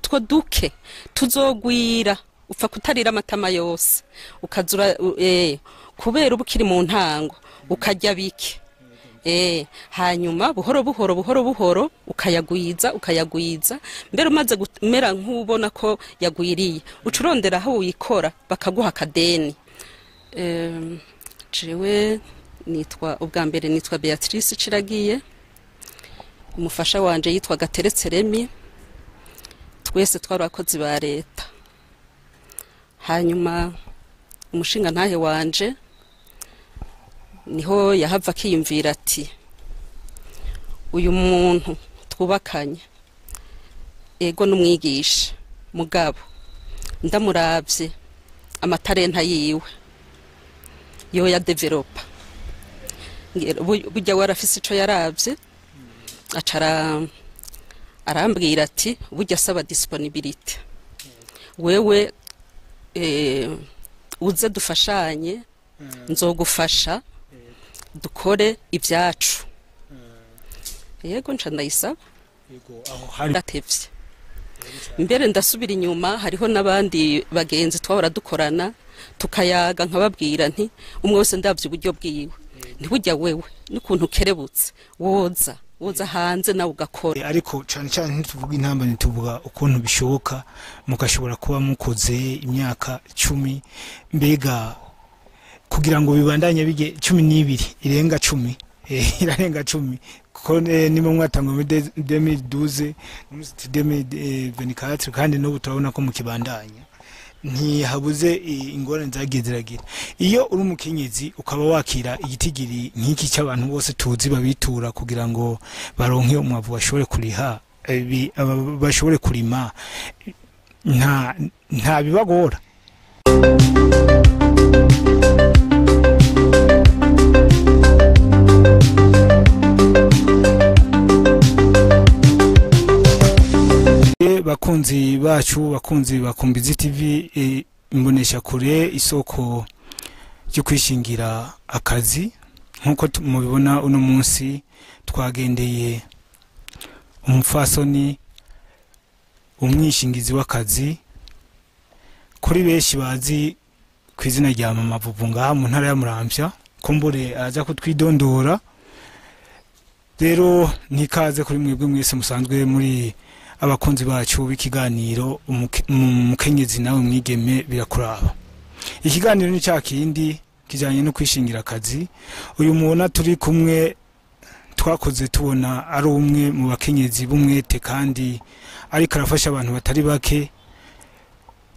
utwo duke tuzogwira upfa kutarira amatama yose ukazura kubera ubukiri mu ntango ukarya bike hanyuma buhoro buhoro ukayagwiza mbere umaze gumera nk'ubona ko yagwiriye ucurondera aho uyikora bakaguha akadeni. Jewe ubwa mbere nitwa Beatrice Ciragiye, umufasha wanje yitwa Gateretse Remi, twese twari abakozi ba leta. Hanyuma umushinga ntahe wanje niho yahava akiyumvira ati uyu muntu twubakanye ego n'umwigisha mugabo ndamuravye amatarenta yiwe yo ya developa burya warafise ico yaravye acara arambwira ati burya saba disponibility wewe uze dufashanye nzogufasha dukore ibyacu. Yego nca ndayisaba ndatevye mbere ndasubira inyuma hariho n'abandi bagenzi twahora dukorana tukayaga nkababwira nti umwe wese ndavye uburyo bwiwe ntibujya wewe n'ukuntu kerebutse woza hanze nawe ugakora. Ariko cyane cyane ntituvuga intambwe tuvuga ukuntu bishoboka mukashobora kuba mukoze imyaka 10 mbega kugira ngo bibandanye bige 12 irenga 10 irarenga 10 kuko ni mu mwatangwa mu 2012 mu 2024 kandi no turabona ko mu kibandanya ntihabuze ingorane zagiye ziragira. Iyo uri umukenyezi ukaba wakira igitigiri nk'iki cy'abantu bose tuzi babitura kugira ngo baronke umwavu bashobore kuriha bashobore kurima nta bibagora. Bakunzi bacu bakunzi bakumbizi TV imbonesha kure isoko cyo kwishingira akazi nkuko mubibona uno munsi twagendeye umufasoni umwishingizi w'akazi kuri beshi bazi kwizina rya Mama Vuvu ngaha mu ntara ya Muramvya kumbure aza kutwidondora. Rero nikaze kuri mwebwe mwese musanzwe muri abakunzi bacu b'ikiganiro umukenyezi nawe mwigeme birakuraba. Ikiganiro ni cyakindi kijanye no kwishingira akazi. Uyu mubona turi kumwe twakoze tubona ari umwe mu bakenyezi bumwete kandi ariko arafasha abantu batari bake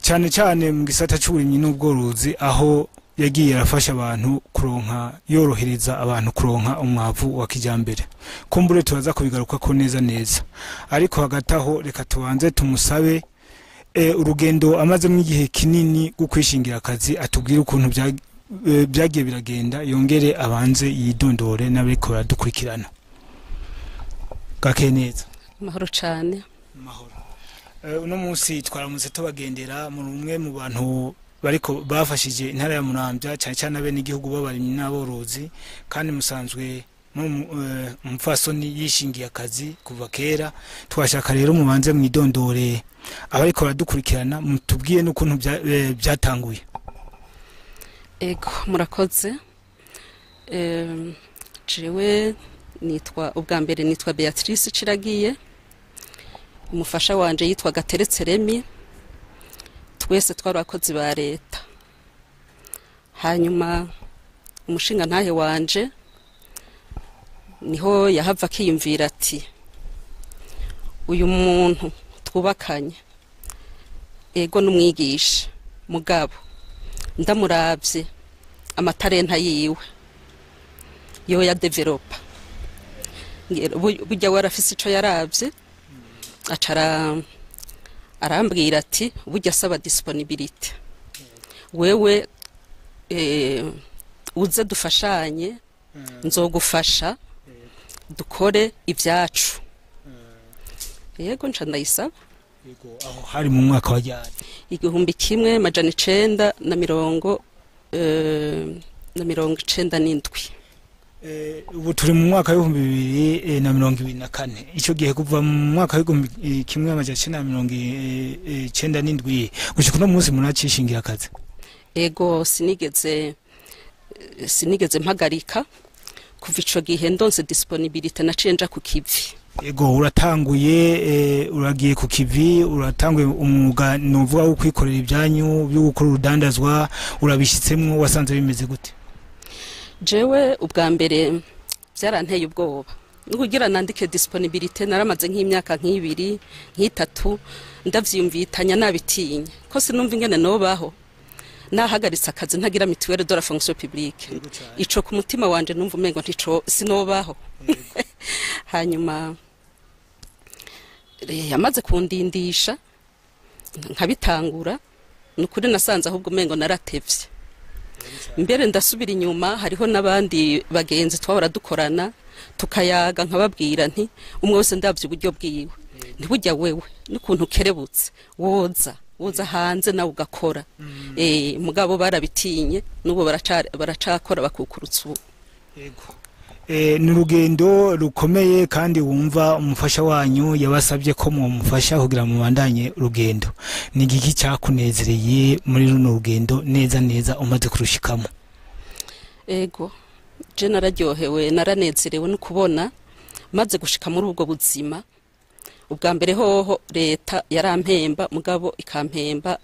cyane cyane mu gisata cy'uburimyi n'ubworozi aho yagiye arafasha abantu kuronka yorohereza abantu kuronka umwavu wa kijambere. Kumbure turaza kubigaruka ko neza ariko hagataho reka tubanze tumusabe urugendo amaze mu gihe kinini gukwishingira akazi atubwira ukuntu byagiye biragenda yongere abanze yidondore n'abiko baradukurikirana. Gake neza mahoro cyane mahoro. Uno munsi twaramutse tubagendera mu rumwe mu bantu bariko bafashije intara ya Muramvya cyane cyane abene igihugu babarimye n'aborozi kandi musanzwe umufasoni yishingiye akazi kuva kera. Twashaka rero mubanze mwidondore abariko baradukurikirana mutubwiye n'ukuntu byatanguye. Ego murakoze. Jewe ubwa mbere nitwa Beatrice Ciragiye, umufasha wanje yitwa Gateretse Remi, twese twari abakozi ba leta. Hanyuma umushinga ntahe wanje niho yahava akiyumvira ati uyu muntu twubakanye ego n'umwigisha mugabo ndamuravye amatarenta yiwe yo ya developa burya warafise ico yaravye acara arambwira ati burya saba disponibility wewe uze dufashanye nzogufasha dukore ibyacu. Yego nca ndayisaba. Yego aho hari mu mwaka wa ryari? 1997. ubu turi mu mwaka w'ibihumbi bibiri na mirongo ibiri na kane icyo gihe kuva mu mwaka w'igihumbi kimwe amajana icenda na mirongo icenda n'indwi gushika uno munsi munacishingira akazi. Ego sinigeze mpagarika kuva ico gihe ndonse disponibilité naciye nja ku kivi. Ego uratanguye uragiye ku kivi, uratanguye umwuga novuga wo kwikorera ibyanyu byo gukora urudandazwa, urabishitsemwo wasanze bimeze gute? Jewe ubwa mbere byaranteye ubwoba nukugira nandike disponibilité naramaze nk'imyaka nk'ibiri nk'itatu ndavyumvitanya nabitinya ko sinumva ingene nobaho nahagaritse akazi ntagira mutuelle de la fonction publique. Ico ku mutima wanje numva umengo ntico sinobaho. Hanyuma yamaze kundindisha nkabitangura nukuri nasanze ahubwo umengo naratevye. Mbere ndasubira inyuma hariho nabandi bagenzi twahora dukorana tukayaga nkababwira nti umwe wese ndavye uburyo bwiwe ntibujya wewe n'ukuntu kerebutse woza hanze nawe ugakora. Mugabo barabitinye nubo baracakora bakukurutsa ubu. Ni urugendo rukomeye kandi wumva umufasha wanyu yabasabye ko mumufasha kugira mu bandanye urugendo. Ni igiki cyakunezereye muri runo rugendo neza umaze kurushikamo? Ego je nararyohewe naranezerewe no kubona maze gushika muri ubwo buzima. Ubwa mbere hoho leta yarampemba mugabo ikampemba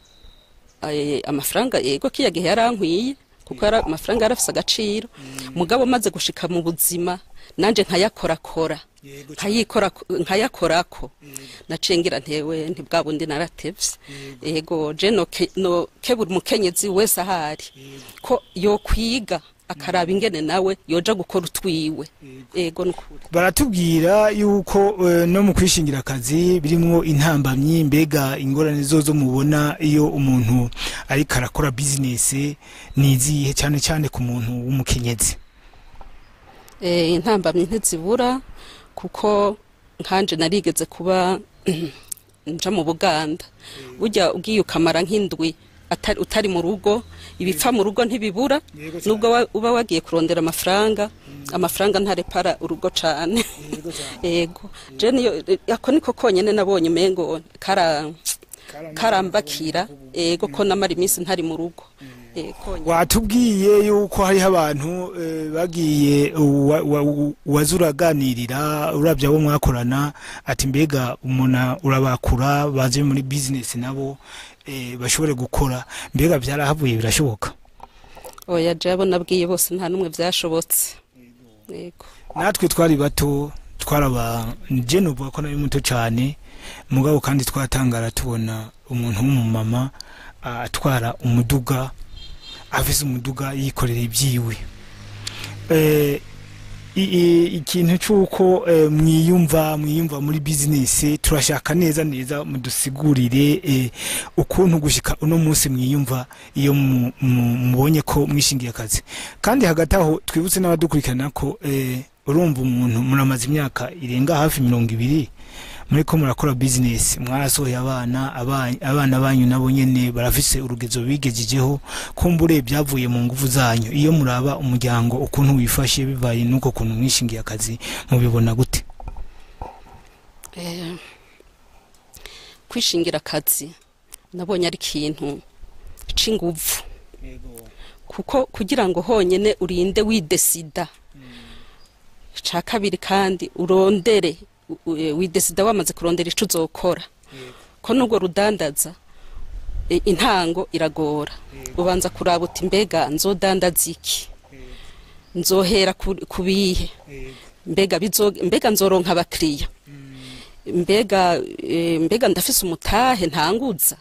amafaranga yego kiyagihe yarankwiye kuko amafaranga yarafise agaciro. Mugabo maze gushika mu buzima nanje nkayakorakora nkayakorako nacengira ntewe ntibwabundi naratevye. Ego je no kebura umukenyezi wese ahari ko yo kwiga akaraba ingene nawe yoja gukora utwiwe. Ego nukuri baratubwira yuko no mu kwishingira akazi birimwo intambamyi, mbega ingorane zozo mubona iyo umuntu ari karakora business nizihe cyane ku muntu w'umukenyezi? Intambamyi ntizibura kuko nkanje narigeze kuba nja mu Buganda. Burya ugiye ukamara nk'indwi utari mu rugo, ibipfa mu rugo ntibibura nubwo uba wagiye kurondera amafaranga ntarepara urugo cane. Ego je niyo ako niko konyene nabonye umengo karambakira. Ego ko namara iminsi ntari mu rugo. Watubwiye yuko hari abantu bagiye wazuraganirira urabya bo mwakorana ati mbega umuntu urabakura baje muri business nabo bashobore gukora, mbega byarahavuye birashoboka? Oya jabo nabwiye bose nta numwe byashobotse. Yego natwe twari bato twaraba je nuvuga ko nari muto cyane mugabo kandi twatangara tubona umuntu w'umumama atwara umuduga afise umuduga yikorera ibyiwe. Ikintu cyuko mwiyumva muri business turashaka neza mudusigurire ukuntu gushika uno munsi mwiyumva iyo mubonye ko mwishingiye akazi. Kandi hagati aho twibutse n'abadukurikirana ko urumva umuntu muramaze imyaka irenga hafi 20 muri ko murakora business, mwarasohoye abana banyu nabo nyene barafise urugezo bigejejeho kumbure byavuye mu nguvu zanyu. Iyo muraba umuryango ukuntu wifashe bivaye nuko kuntu mwishingiye akazi mubibona gute? Kwishingira akazi nabonye ari ikintu c'inguvu kuko kugira ngo honyene urinde widesida. Ca kabiri kandi urondere widesida wamaze kurondera ico uzokora ko nubwo rudandaza intango iragora. Ubanza kuraba uti mbega nzodandaza iki, nzohera kubihe, mbega nzoronka abakiriya, mbega ndafise umutahe ntanguza.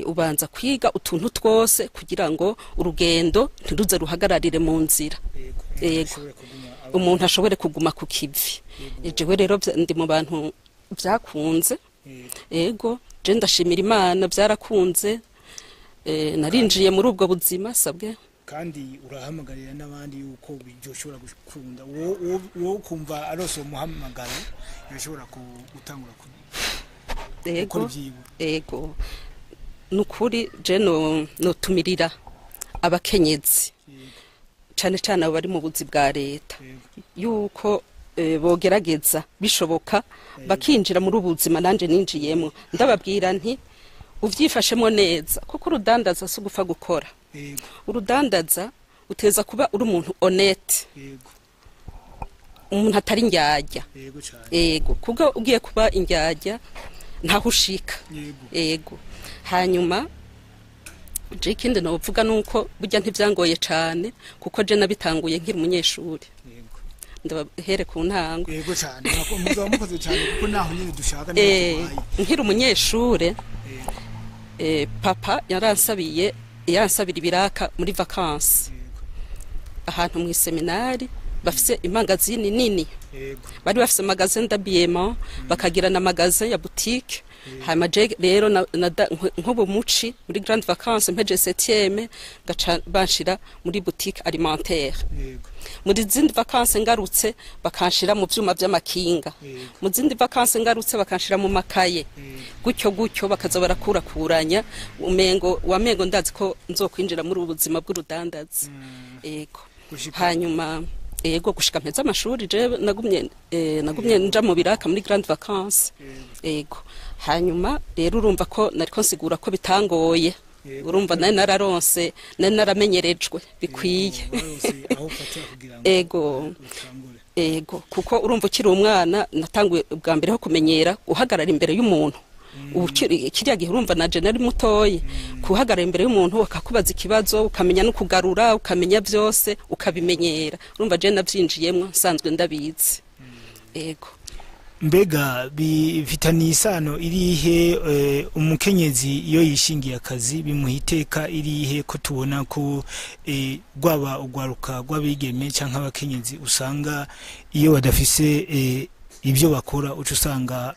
Ubanza kwiga utuntu twose kugira ngo urugendo ntiruze ruhagararire mu nzira. Yego umuntu ashobore kuguma ku kivi. Jewe rero ndi mu bantu byakunze. Ego je ndashimira Imana byarakunze. Narinjiye muri ubwo buzima sabwe. Kandi urahamagarira n'abandi yuko byoshobora gukunda wo kumva aroso muhamagara yoshobora gutangura ku. Ego nukuri je no tumirira abakenyezi cane cane abo bari mu buzi bwa leta yuko bogerageza bishoboka bakinjira muri ubuzima nanje ninjiyemo ndababwira nti uvyifashemo neza kuko urudandaza si gupfa gukora urudandaza uteza kuba uri umuntu honnête umuntu atari indyarya yego kuko ugiye kuba indyarya ntaho ushika yego hanyuma je ikindi novuga nuko burya ntivyangoye cane kuko je nabitanguye nkiri umunyeshuri ndabahere ku ntango yego cyane muzaba mukoze cyane kuko naho nyine dushaka nkiri umunyeshure papa yaransabira ibiraka muri vacances ahantu mu seminari bafise imangazini nini bari bafise magazine d'habillement bakagira na magazine ya boutique hama je rero nkobo muci muri grande vacances mpeje 7e gaca banshira muri boutique alimentaire muri zindi vacances ngarutse bakanshira mu vyuma vy'amakinga mu zindi vacances ngarutse bakanshira mu makaye gutyo bakaza barakurakuranya wamengo ndazi ko nzokwinjira muri ubuzima bw'urudandazi yego hanyuma yego gushika mpeza amashuri je nagumye nja mu biraka muri grande vacances yego hanyuma rero urumva ko nariko nsigura ko bitangoye urumva nari nararonse nari naramenyerejwe bikwiye ego kuko urumva ukiri umwana natanguye bwa mbere ho kumenyera guhagarara imbere y'umuntu ubu kiriya gihe urumva naje nari mutoyi kuhagarara imbere y'umuntu akakubaza ikibazo ukamenya no kugarura ukamenya byose ukabimenyera urumva je navyinjiyemwo nsanzwe ndabizi ego mbega bifitaniye isano irihe umukenyezi iyo yishingiye akazi bimuhiteka irihe ko tubona ko gwaba ugwaruka gwabigeme canka abakenyezi usanga iyo badafise ibyo bakora uca usanga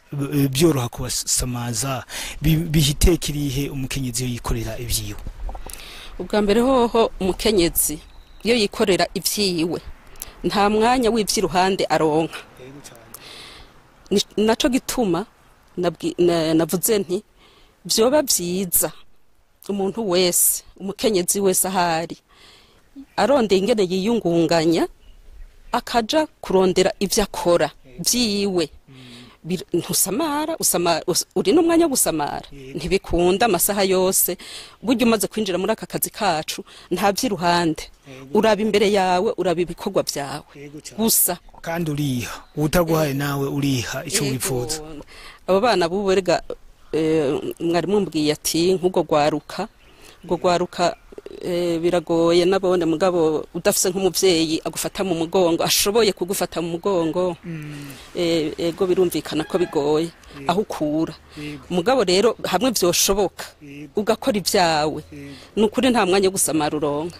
byoroha kubasamaza bihiteka irihe umukenyezi iyo yikorera ivyiwe ubwa mbere hoho umukenyezi iyo yikorera ivyiwe nta mwanya w'ivyiruhande aronka naco gituma navuze nti vyoba vyiza umuntu wese umukenyezi wese ahari arondeye ingene yiyungunganya akaja kurondera ivyo akora vyiwe ntusamara uri n'umwanya wo gusamara ntibikunda amasaha yose burya umaze kwinjira muri aka kazi kacu nta vy'iruhande uraba imbere yawe uraba ibikorwa vyawe gusa kandi uriha utaguhaye nawe uriha ico wifuza abo bana buberega mwari mumbwiye ati nk'ugo gwaruka biragoye nabone mugabo udafise nk'umuvyeyi agufata mu mugongo ashoboye kugufata mu mugongo ego birumvikana ko bigoye aho ukura mugabo rero hamwe vyoshoboka ugakora ivyawe nukuri nta mwanya wo gusamara uronka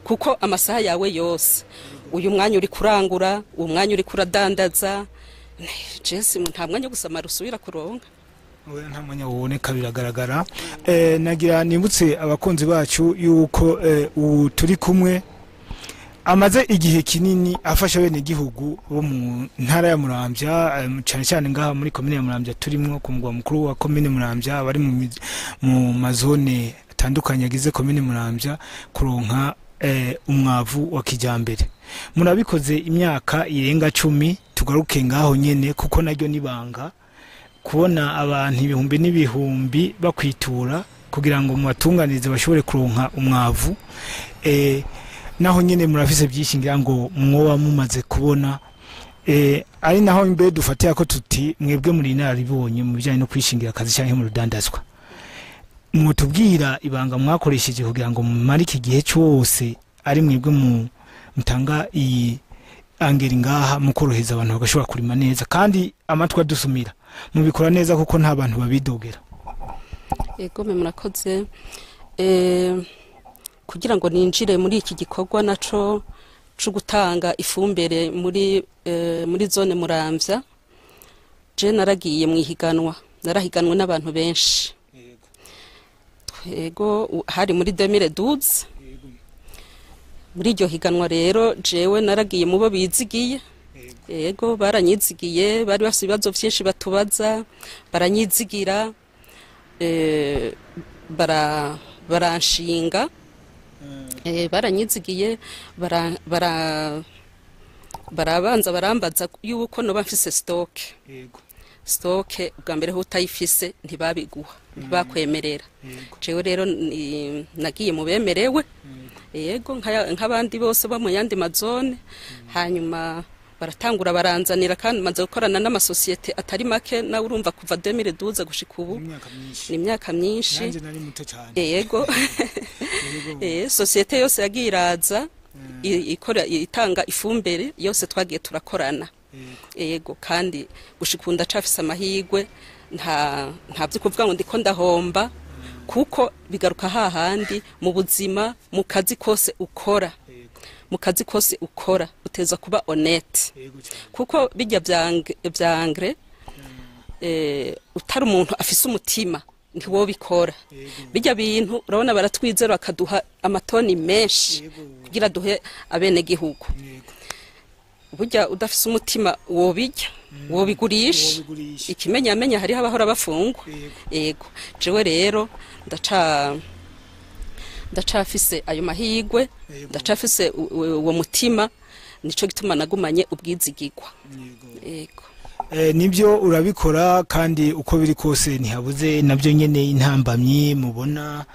kuko amasaha yawe yose uyu mwanya uri kurangura uwo mwanya uri kuradandaza Jesse nta mwanya wo gusamara usubira kuronka nta mwanya wuboneka biragaragara nagira nibutse abakunzi bacu yuko turi kumwe amaze igihe kinini afasha bene gihugu bo mu ntara ya Muramvya cyane cyane ngaha muri komine ya Muramvya turimwo ku mugwa mukuru wa komine Muramvya bari mu mazone atandukanye agize komine Muramvya kuronka umwavu wa kijambere murabikoze imyaka irenga 10 tugaruke ngaho nyene kuko naryo nibanga kubona abantu ibihumbi n'ibihumbi bakwitura kugira ngo mubatunganize bashobore kuronka umwavu naho nyene murafise byishingira ngo mwoba mumaze kubona ari naho imbe dufatiye ko tuti mwebwe muri naribonye mu bijanye no kwishingira akazi cyangwa mu rudandazwa mutubwira ibanga mwakoresheje kugira ngo mumare iki gihe cyose ari mwebwe mutanga iyi angeri ngaha mukoroheza abantu bagashobora kurima neza kandi amatwa dusumira mubikora neza kuko nta bantu babidogera yego murakoze kugira ngo ninjire muri iki gikorwa naco cyo gutanga ifumbire muri zone Muramvya je naragiye mu ihiganwa narahiganwe n'abantu benshi yego hari muri 2012 muri iryo higanwa rero jewe naragiye mu bo bizigiye yego baranyizigiye bari bafite ibibazo byinshi batubaza baranyizigira baranshinga baranyizigiye barabanza barambaza yuko noba mfise stoke bwa mbere ho utayifise ntibabiguha ntibakwemerera jewe rero nagiye mu bemerewe yego nk'abandi bose bo mu yandi mazone hanyuma baratangura baranzanira kandi maze gukorana n'amasosiyete atari make nawe urumva kuva 2012 gushika ubu ni imyaka myinshi yego sosiyete yose yagiye iraza ikora itanga ifumbire yose twagiye turakorana yego kandi gushikunda cafise amahigwe nta byo kuvuga ngo ndiko ndahomba kuko bigaruka hahandi mu buzima mu kazi kose ukora uteza kuba honnête kuko bijya byangre utari umuntu afise umutima ntiwo bikora bijya bintu urabona baratwizera bakaduha amatoni menshi kugira duhe abene gihugu burya udafise umutima wobigurisha ikimenyamenya hari abahora bafungwa yego jewe rero ndacafise ayo mahigwe ndacafise uwo mutima nico gituma nagumanye ubwizigirwa yego nibyo urabikora kandi uko biri kose ntihabuze nabyo nyene intambamyi mubona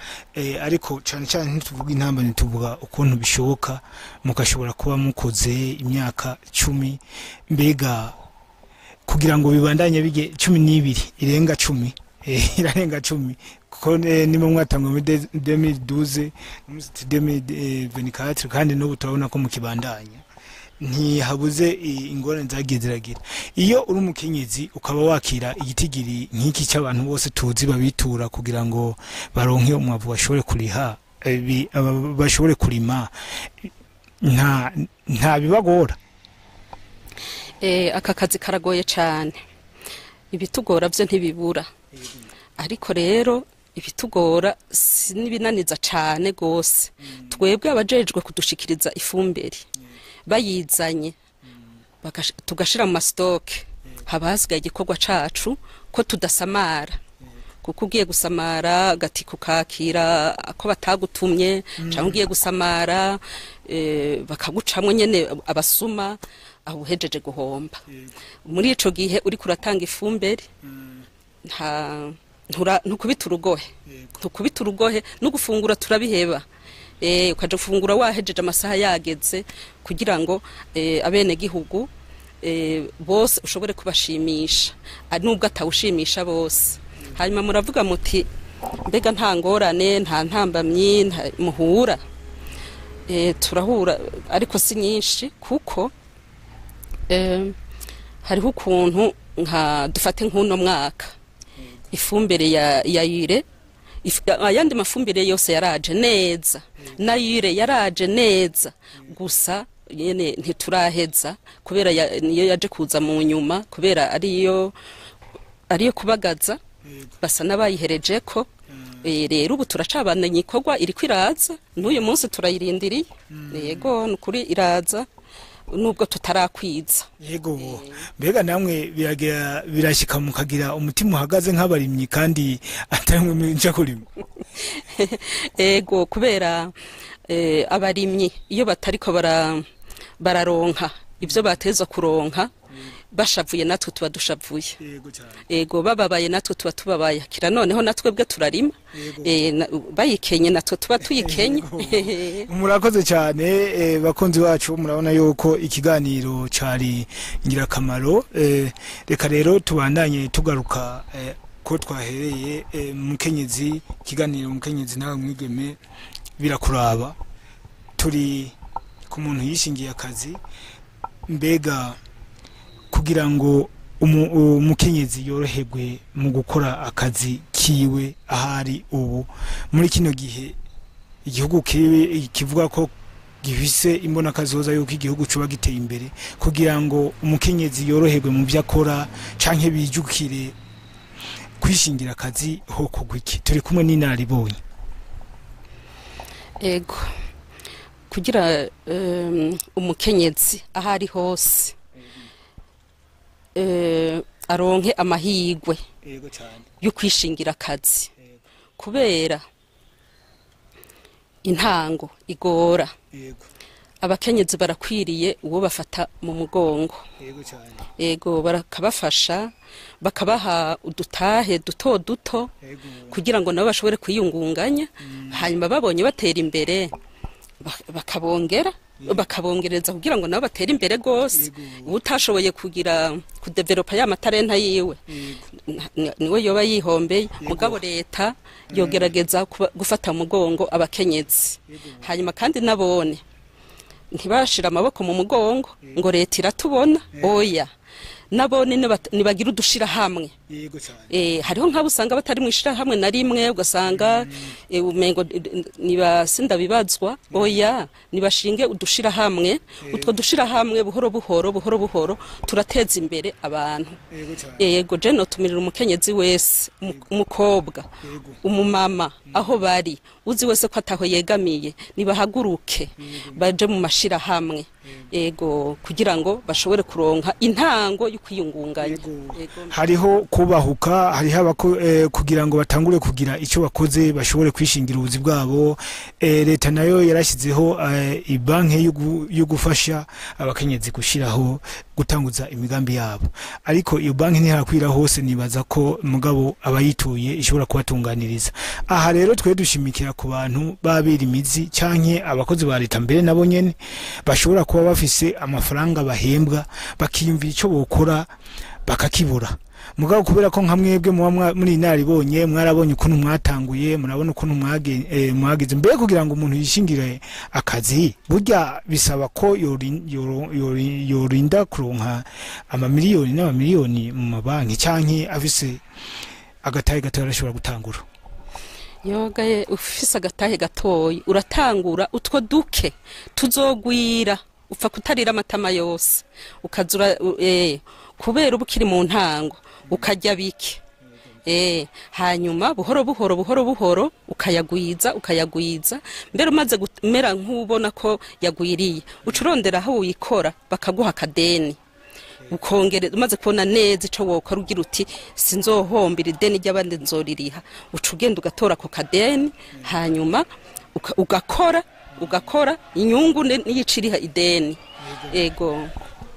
ariko cyane cyane ntituvuga intambamyi tuvuga ukuntu bishoboka mukashobora kuba mukoze imyaka 10 mbega kugira ngo bibandanye bige 12 irenga 10 irarenga 10 kuko ni mu mwatangwa mu 2012 mu 2024 kandi no turabona ko mukibandanya ntihabuze ingorane zagiye ziragira iyo uri umukenyezi ukaba wakira igitigiri nk'iki cy'abantu bose tuzi babitura kugira ngo baronke umwavu bashobore kuriha bashobore kurima nta bibagora aka kazi karagoye cyane ibitugora byo ntibibura ariko rero ibitugora sinibinaniza cyane gose twebwe abajejwe kudushikiriza ifumbire bayizanye tugashira mu stoke habazga igikorwa cacu ko tudasamara kuko ugiye gusamara gati kukakira ko batagutumye cyangwa ugiye gusamara bakagucamwe nyene abasuma aho uhejeje guhomba muri ico gihe uri kuratanga ifumbire ntukubita urugohe no gufungura turabiheba ukaje gufungura wahejeje amasaha yageze kugira ngo abene gihugu bose ushobore kubashimisha nubwo atawushimisha bose hanyuma muravuga muti mbega nta ngorane nta ntambamyi muhura turahura ariko si nyinshi kuko hariho ukuntu nka dufate nk'uno mwaka ifumbire ya yire ayandi mafumbire yose yaraje neza na yire yaraje neza gusa yene ntituraheza kubera niyo yaje kuza mu nyuma kubera ariyo kubagaza basa nabayihereje ko rero ubu turacabandanya ikorwa iri kwiraza n'uyu munsi turayirindiriye yego nukuri iraza nubwo tutarakwiza yego mbega namwe birashika mukagira umutima uhagaze nk'abarimyi kandi atarimwe minja kurima yego kubera abarimyi iyo batariko bararonka ivyo bateza kuronka bashavuye natwe tuba dushavuye yego bababaye natwe tuba tubabaye kira noneho natwebwe turarima bayikenye natwe tuba tuyikenye murakoze cyane bakunzi bacu murabona yuko ikiganiro cari ngirakamaro reka rero tubandanye tugaruka ko twahereye mukenyezi kiganiro mukenyezi nawe mwigeme birakuraba turi ku muntu yishingiye akazi mbega kugira ngo umukenyezi yoroherwe mu gukora akazi kiwe ahari ubu muri kino gihe igihugu kivuga ko gifise imbona kazoza yuko igihugu cuba giteye imbere kugira ngo umukenyezi yoroherwe mu byo akora canke bijukire kwishingira akazi ho kugwiki turi kumwe n'inaribonye ego kugira umukenyezi ahari hose aronke amahigwe yo kwishingira akazi kubera intango igora yego abakenyezi barakwiriye uwo bafata mu mugongo yego cyane yego barakabafasha bakabaha udutahe duto duto yego kugira ngo nabo bashobore kwiyungunganya hanyuma babonye batera imbere bakabongereza kugira ngo nabo batere imbere gose utashoboye kugira kudevelopa ya matarenta yiwe niwe yoba yihombeye mugabo leta yogerageza gufata mugongo abakenyezi hanyuma kandi nabone ntibashira amaboko mu mugongo ngo leta iratubona oya nabone nibagira udushira hamwe yego cyane hariho nk'abo usanga batari mu ishira hamwe na rimwe ugasanga umengo nibasinda bibazwa oya nibashinge udushira hamwe utwo dushira hamwe buhoro buhoro turateza imbere abantu yego je no tumirira umukenyezi wese umukobwa umumama aho bari uzi wese ko ataho yegamiye nibahaguruke baje mu mashira hamwe yego kugira ngo bashobore kuronka intango yo kwiyungunganya hariho kubahuka hariho kugira ngo batangure kugira icyo bakoze bashobore kwishingira ubuzi bwabo leta nayo yarashyizeho ibanki yo gufasha abakenyezi gushiraho gutanguza imigambi yabo ariko iyo banki ntiharakwira hose nibaza ko mugabo abayituye ishobora kubatunganiriza aha rero twe dushimikira ku bantu babira imizi canke abakozi ba leta mbere nabo nyene bashobora kuba bafise amafaranga bahembwa bakiyumvira ico bokora bakakibura mugabo kubera ko nka mwebwe muri naribonye mwarabonye ukuntu mwatanguye murabona ukuntu mwagize mbere kugira ngo umuntu yishingire akazi burya bisaba ko yorinda kuronka amamiliyoni n'amamiliyoni mu mabanki canke afise agatahe gatoya arashobora gutangura yogaye ufise agatahe gatoyi uratangura utwo duke tuzogwira upfa kutarira amatama yose ukazura kubera ubukiri mu ntango ukajya bike hanyuma buhoro ukayagwiza mbere umaze kumera nk'ubona ko yagwiriye ucurondera aho uyikora bakaguha akadeni ukongereza umaze kubona neza ico wokora ugira uti sinzohombira ideni ry'abandi nzoririha ucugenda ugatora ko kadeni hanyuma ugakora inyungu n'iyiciriha ideni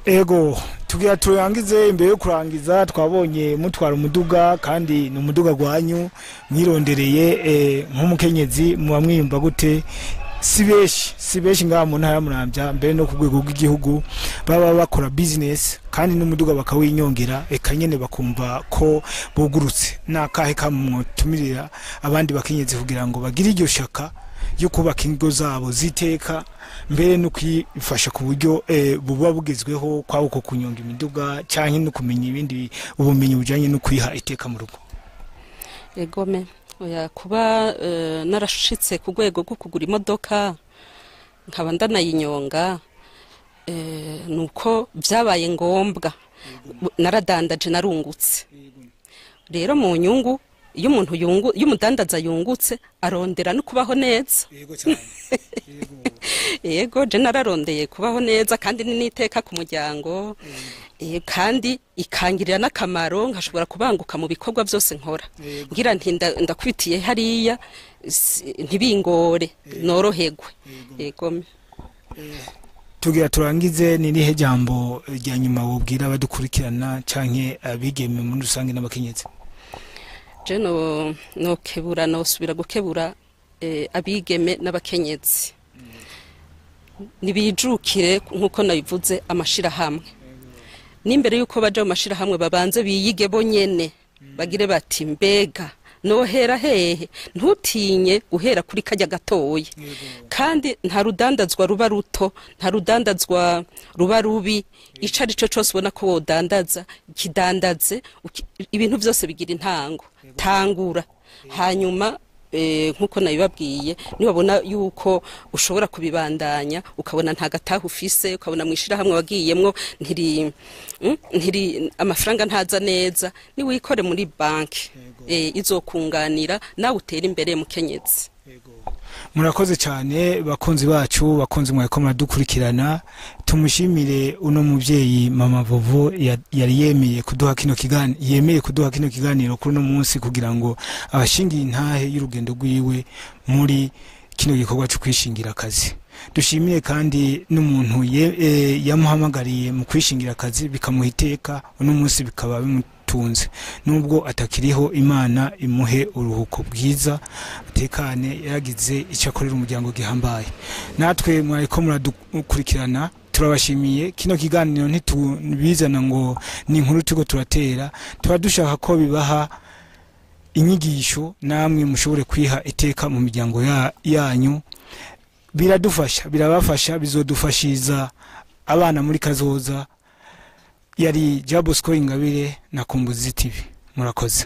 ego tugira turangize imbere yo kurangiza twabonye mutwara umuduga kandi ni umuduga gwanyu mwirondereye nk'umukenyezi muba mwiyumva gute si beshi ngaha mu ntara ya Muramvya mbere no ku rwego rw'igihugu baba bakora business kandi n'umuduga bakawinyongera eka nyene bakumva ko bugurutse nakahe kamutumirira abandi bakenyezi kugira ngo bagire iryo shaka yo kubaka ingo zabo ziteka mbere no kwifasha ku buryo buba bugezweho kwa uko kunyonga imiduga canke no kumenya ibindi ubumenyi bujanye no kwiha iteka mu rugo egome oya kuba narashitse ku rwego rwo kugura imodoka nkaba ndanayinyonga nuko byabaye ngombwa naradandaje narungutse rero mu nyungu iyo umuntu iyo umudandaza yungutse arondera no kubaho neza yego je nararondeye kubaho neza kandi n'iteka ku muryango kandi ikangirira n'akamaro nkashobora kubanguka mu bikorwa byose nkora ngira nti ndakwitiye hariya ntibingore norohegwe yego tugira turangize nirihe jambo rya nyuma wobwira abadukurikirana canke abigeme muri rusange n'abakenyezi je no kebura no subira gukebura abigeme n'abakenyezi nibijukire nkuko nabivuze amashira hamwe n'imbere yuko baje mu mashira hamwe babanze biyige bonyene bagire bati mbega nohera hehe ntutinye guhera kuri kajya gatoya kandi nta rudandazwa ruba ruto nta rudandazwa ruba rubi ico arico cose ubona ko wodandaza kidandaze ibintu byose bigira intango tangura hanyuma nkuko nabibabwiye nibabona yuko ushobora kubibandanya ukabona nta gataha ufise ukabona mwishira hamwe wagiyemwo ntiri amafaranga ntaza neza ni wikore muri banki izokunganira nawe utera imbere mukenyezi murakoze cyane bakunzi bacu bakunzi mweko muradukurikirana tumushimire uno muvyeyi mama Vovo yari yemeye kuduha kino kiganiro kuri no munsi kugira ngo abashingiye intahe y'urugendo rwiwe muri kino gikorwa cyo kwishingira akazi. Dushimiye kandi n'umuntu yamuhamagariye mu kwishingira akazi bikamuha iteka, uno munsi bikaba bimutunze, nubwo atakiriho Imana imuhe uruhuko bwiza atekane, yagize icyo akorera umuryango gihambaye. Natwe mwariko muradukurikirana, turabashimiye. Kino kiganiro ntitubizana ngo ni inkuru tugo turatera, tuba dushaka ko bibaha inyigisho namwe mushobore kwiha iteka mu miryango yanyu. Biradufasha, birabafasha, bizodufashiza abana muri kazoza. Yari Jabo Sco Ingabire na Kumbuzi TV. Murakoze.